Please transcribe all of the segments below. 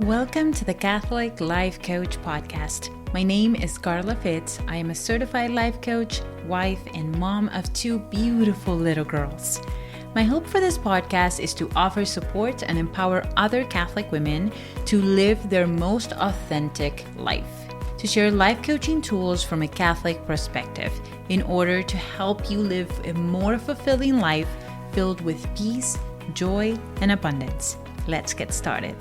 Welcome to the Catholic Life Coach Podcast. My name is Carla Fitz. I am a certified life coach, wife, and mom of two beautiful little girls. My hope for this podcast is to offer support and empower other Catholic women to live their most authentic life, to share life coaching tools from a Catholic perspective in order to help you live a more fulfilling life filled with peace, joy, and abundance. Let's get started.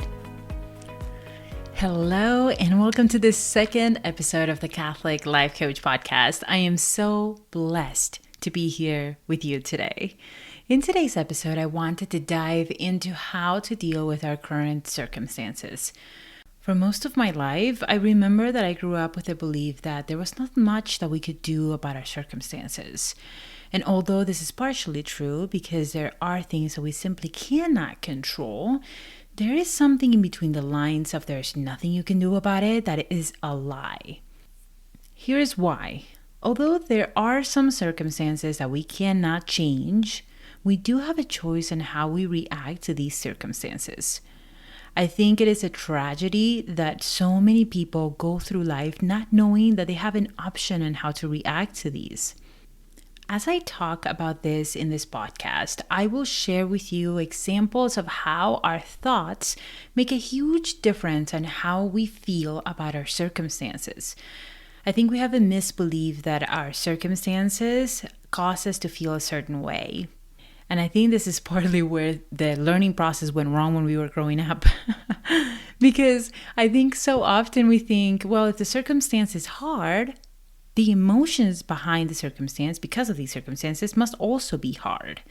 Hello, and welcome to this second episode of the Catholic Life Coach Podcast. I am so blessed to be here with you today. In today's episode, I wanted to dive into how to deal with our current circumstances. For most of my life, I remember that I grew up with a belief that there was not much that we could do about our circumstances. And although this is partially true because there are things that we simply cannot control, there is something in between the lines of there's nothing you can do about it that is a lie. Here's why. Although there are some circumstances that we cannot change, we do have a choice on how we react to these circumstances. I think it is a tragedy that so many people go through life not knowing that they have an option on how to react to these. As I talk about this in this podcast, I will share with you examples of how our thoughts make a huge difference on how we feel about our circumstances. I think we have a misbelief that our circumstances cause us to feel a certain way. And I think this is partly where the learning process went wrong when we were growing up. Because I think so often we think, well, if the circumstance is hard, the emotions behind the circumstance, because of these circumstances, must also be hard.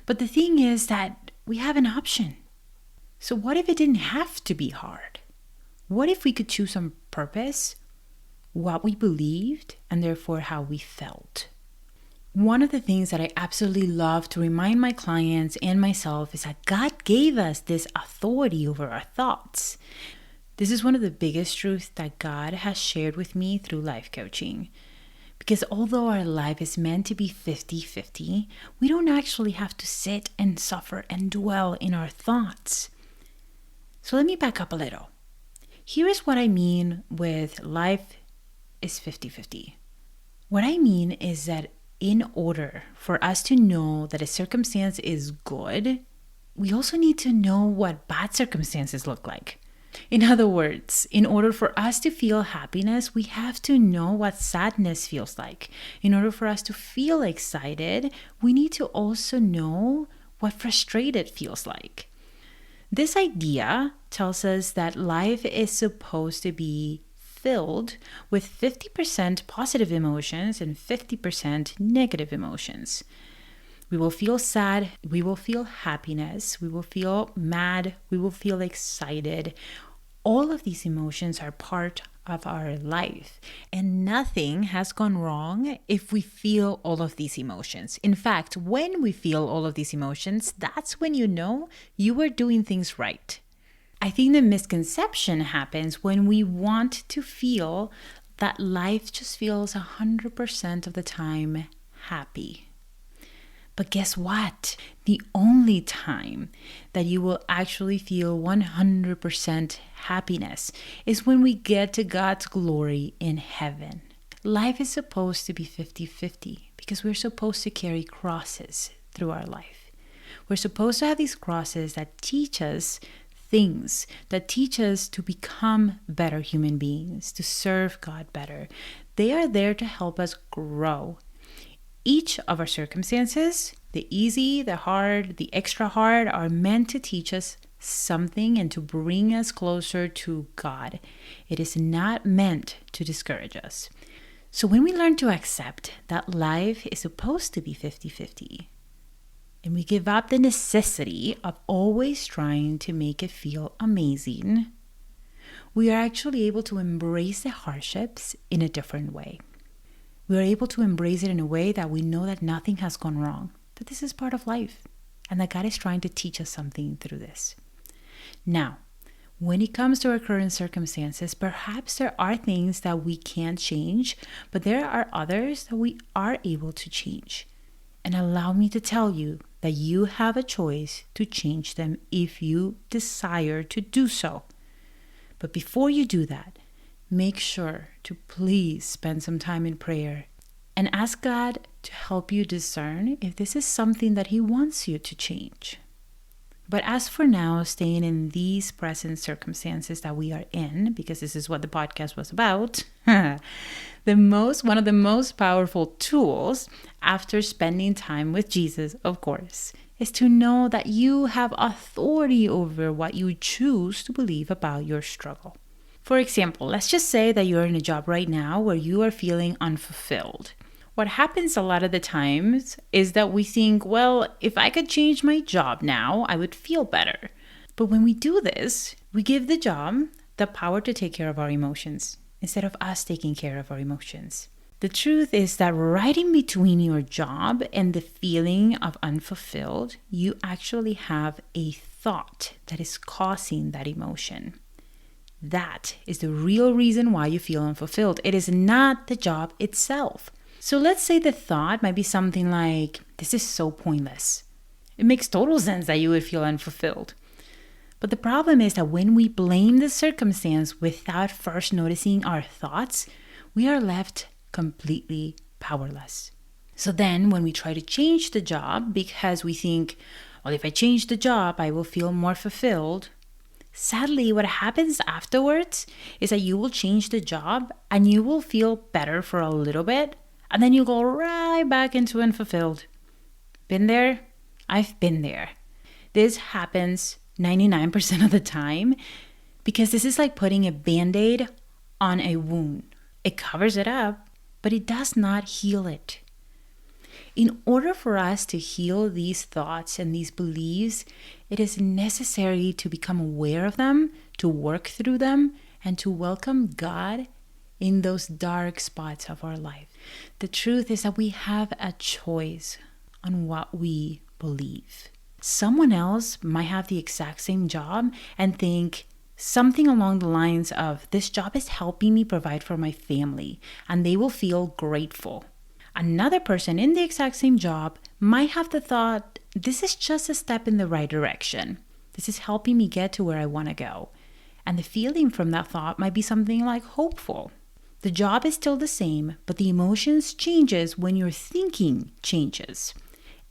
But the thing is that we have an option. So what if it didn't have to be hard? What if we could choose on purpose what we believed and therefore how we felt? One of the things that I absolutely love to remind my clients and myself is that God gave us this authority over our thoughts. This is one of the biggest truths that God has shared with me through life coaching. Because although our life is meant to be 50-50, we don't actually have to sit and suffer and dwell in our thoughts. So let me back up a little. Here is what I mean with life is 50-50. What I mean is that in order for us to know that a circumstance is good, we also need to know what bad circumstances look like. In other words, in order for us to feel happiness, we have to know what sadness feels like. In order for us to feel excited, we need to also know what frustrated feels like. This idea tells us that life is supposed to be filled with 50% positive emotions and 50% negative emotions. We will feel sad, we will feel happiness, we will feel mad, we will feel excited. All of these emotions are part of our life, and nothing has gone wrong if we feel all of these emotions. In fact, when we feel all of these emotions, that's when you know you are doing things right. I think the misconception happens when we want to feel that life just feels 100% of the time happy. But guess what? The only time that you will actually feel 100% happiness is when we get to God's glory in heaven. Life is supposed to be 50-50 because we're supposed to carry crosses through our life. We're supposed to have these crosses that teach us things, that teach us to become better human beings, to serve God better. They are there to help us grow. Each of our circumstances, the easy, the hard, the extra hard, are meant to teach us something and to bring us closer to God. It is not meant to discourage us. So when we learn to accept that life is supposed to be 50-50, and we give up the necessity of always trying to make it feel amazing, we are actually able to embrace the hardships in a different way. We are able to embrace it in a way that we know that nothing has gone wrong, that this is part of life, and that God is trying to teach us something through this. Now, when it comes to our current circumstances, perhaps there are things that we can't change, but there are others that we are able to change. And allow me to tell you that you have a choice to change them if you desire to do so. But before you do that, make sure to please spend some time in prayer and ask God to help you discern if this is something that He wants you to change. But as for now, staying in these present circumstances that we are in, because this is what the podcast was about, one of the most powerful tools after spending time with Jesus, of course, is to know that you have authority over what you choose to believe about your struggle. For example, let's just say that you're in a job right now where you are feeling unfulfilled. What happens a lot of the times is that we think, well, if I could change my job now, I would feel better. But when we do this, we give the job the power to take care of our emotions instead of us taking care of our emotions. The truth is that right in between your job and the feeling of unfulfilled, you actually have a thought that is causing that emotion. That is the real reason why you feel unfulfilled. It is not the job itself. So let's say the thought might be something like, this is so pointless. It makes total sense that you would feel unfulfilled. But the problem is that when we blame the circumstance without first noticing our thoughts, we are left completely powerless. So then when we try to change the job because we think, well, if I change the job, I will feel more fulfilled. Sadly, what happens afterwards is that you will change the job and you will feel better for a little bit. And then you go right back into unfulfilled. Been there? I've been there. This happens 99% of the time because this is like putting a Band-Aid on a wound. It covers it up, but it does not heal it. In order for us to heal these thoughts and these beliefs, it is necessary to become aware of them, to work through them, and to welcome God in those dark spots of our life. The truth is that we have a choice on what we believe. Someone else might have the exact same job and think something along the lines of, this job is helping me provide for my family, and they will feel grateful. Another person in the exact same job might have the thought, this is just a step in the right direction. This is helping me get to where I want to go. And the feeling from that thought might be something like hopeful. The job is still the same, but the emotions changes when your thinking changes.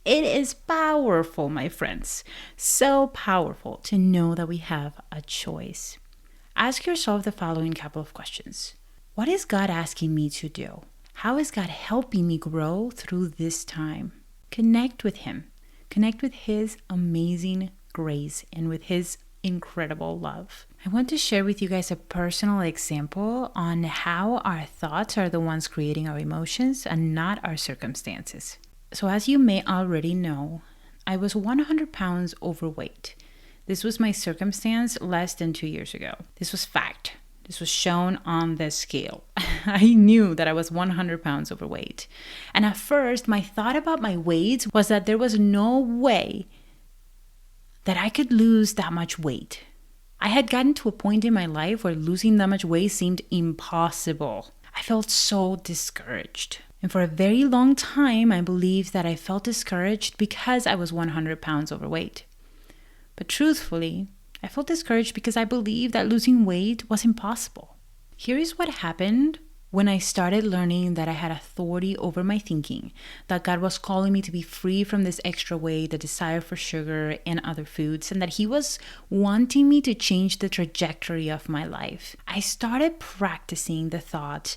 It is powerful, my friends. So powerful to know that we have a choice. Ask yourself the following couple of questions. What is God asking me to do? How is God helping me grow through this time? Connect with Him. Connect with His amazing grace and with His incredible love. I want to share with you guys a personal example on how our thoughts are the ones creating our emotions and not our circumstances. So as you may already know, I was 100 pounds overweight. This was my circumstance less than 2 years ago. This was fact. This was shown on the scale. I knew that I was 100 pounds overweight. And at first, my thought about my weight was that there was no way that I could lose that much weight. I had gotten to a point in my life where losing that much weight seemed impossible. I felt so discouraged. And for a very long time, I believed that I felt discouraged because I was 100 pounds overweight. But truthfully, I felt discouraged because I believed that losing weight was impossible. Here is what happened when I started learning that I had authority over my thinking, that God was calling me to be free from this extra weight, the desire for sugar and other foods, and that He was wanting me to change the trajectory of my life. I started practicing the thought,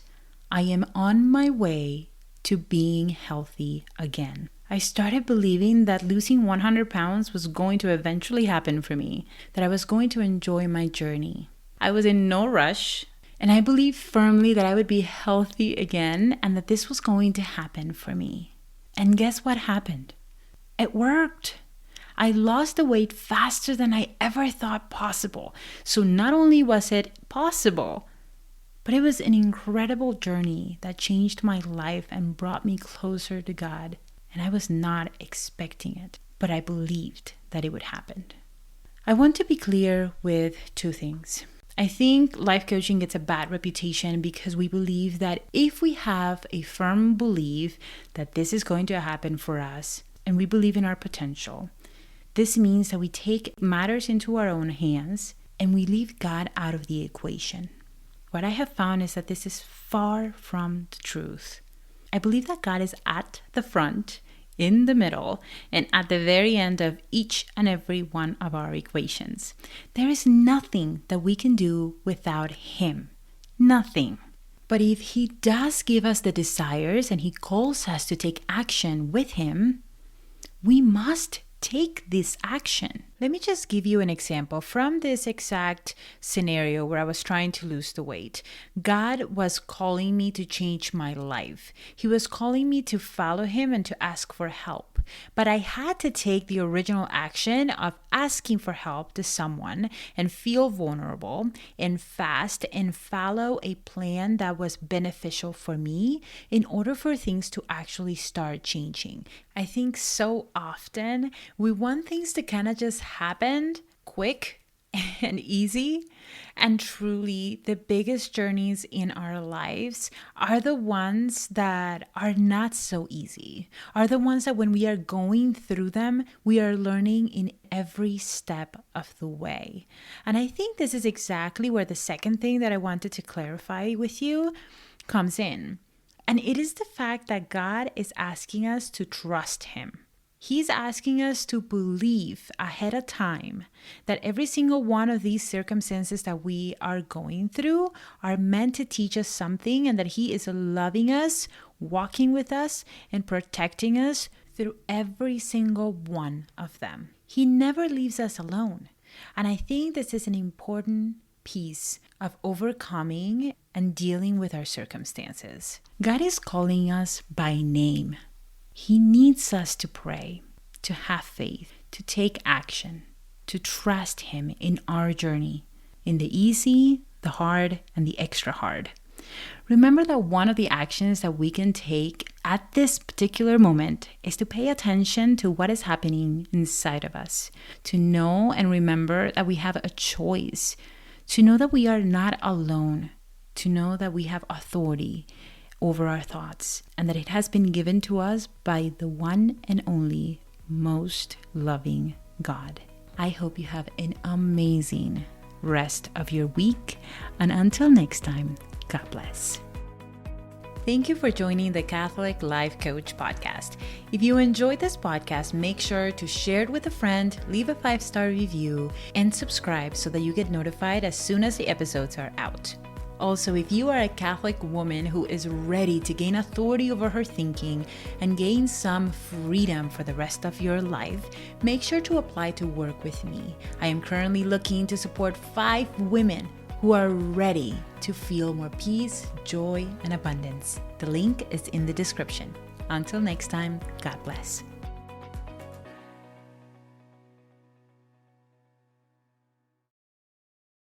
I am on my way to being healthy again. I started believing that losing 100 pounds was going to eventually happen for me, that I was going to enjoy my journey. I was in no rush, and I believed firmly that I would be healthy again and that this was going to happen for me. And guess what happened? It worked. I lost the weight faster than I ever thought possible. So not only was it possible, but it was an incredible journey that changed my life and brought me closer to God. And I was not expecting it, but I believed that it would happen. I want to be clear with two things. I think life coaching gets a bad reputation because we believe that if we have a firm belief that this is going to happen for us and we believe in our potential, this means that we take matters into our own hands and we leave God out of the equation. What I have found is that this is far from the truth. I believe that God is at the front, in the middle, and at the very end of each and every one of our equations. There is nothing that we can do without Him. Nothing. But if He does give us the desires and He calls us to take action with Him, we must take this action. Let me just give you an example from this exact scenario where I was trying to lose the weight. God was calling me to change my life. He was calling me to follow Him and to ask for help. But I had to take the original action of asking for help to someone and feel vulnerable and fast and follow a plan that was beneficial for me in order for things to actually start changing. I think so often we want things to kind of just happen quick and easy. And truly, the biggest journeys in our lives are the ones that are not so easy, are the ones that when we are going through them, we are learning in every step of the way. And I think this is exactly where the second thing that I wanted to clarify with you comes in. And it is the fact that God is asking us to trust Him. He's asking us to believe ahead of time that every single one of these circumstances that we are going through are meant to teach us something, and that He is loving us, walking with us, and protecting us through every single one of them. He never leaves us alone. And I think this is an important piece of overcoming and dealing with our circumstances. God is calling us by name. He needs us to pray, to have faith, to take action, to trust Him in our journey, in the easy, the hard, and the extra hard. Remember that one of the actions that we can take at this particular moment is to pay attention to what is happening inside of us, to know and remember that we have a choice, to know that we are not alone, to know that we have authority over our thoughts, and that it has been given to us by the one and only most loving God. I hope you have an amazing rest of your week, and until next time, God bless. Thank you for joining the Catholic Life Coach podcast. If you enjoyed this podcast, make sure to share it with a friend, leave a 5-star review, and subscribe so that you get notified as soon as the episodes are out. Also, if you are a Catholic woman who is ready to gain authority over her thinking and gain some freedom for the rest of your life, make sure to apply to work with me. I am currently looking to support 5 women who are ready to feel more peace, joy, and abundance. The link is in the description. Until next time, God bless.